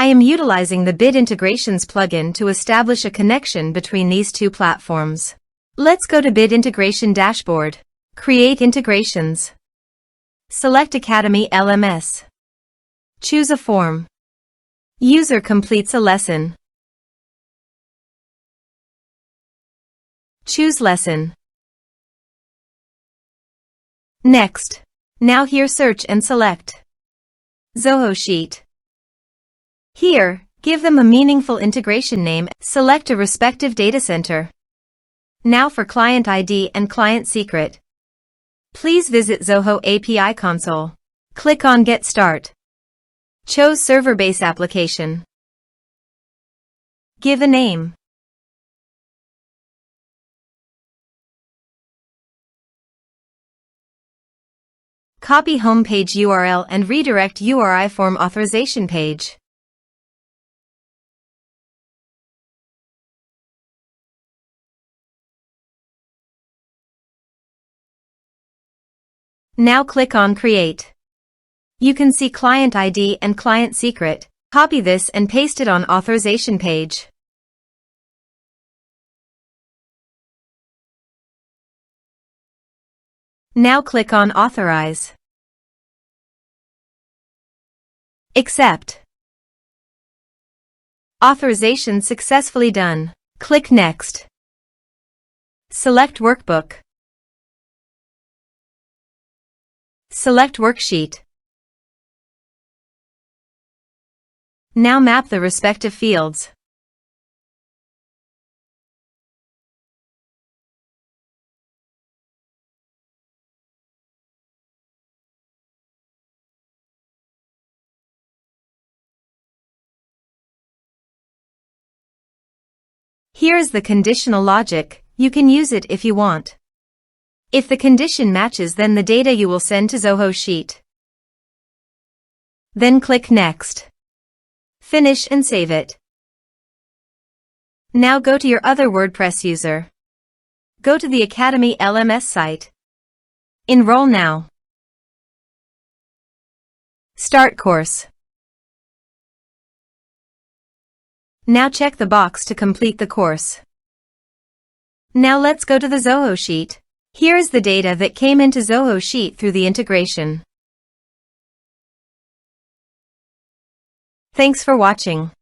I am utilizing the Bit Integrations plugin to establish a connection between these two platforms. Let's go to Bit Integration Dashboard. Create integrations. Select Academy LMS. Choose a form. User completes a lesson. Choose lesson. Next. Now here search and select Zoho Sheet. Here, give them a meaningful integration name. Select a respective data center. Now for client ID and client secret. Please visit Zoho API console. Click on Get Start. Choose server-based application. Give a name. Copy homepage URL and redirect URI form authorization page. Now click on Create. You can see client ID and client secret. Copy this and paste it on authorization page. Now click on Authorize. Accept. Authorization successfully done. Click Next. Select Workbook. Select Worksheet. Now map the respective fields. Here is the conditional logic. You can use it if you want. If the condition matches, then the data you will send to Zoho Sheet. Then click Next. Finish and save it. Now go to your other WordPress user. Go to the Academy LMS site. Enroll now. Start course. Now check the box to complete the course. Now let's go to the Zoho Sheet. Here is the data that came into Zoho Sheet through the integration. Thanks for watching.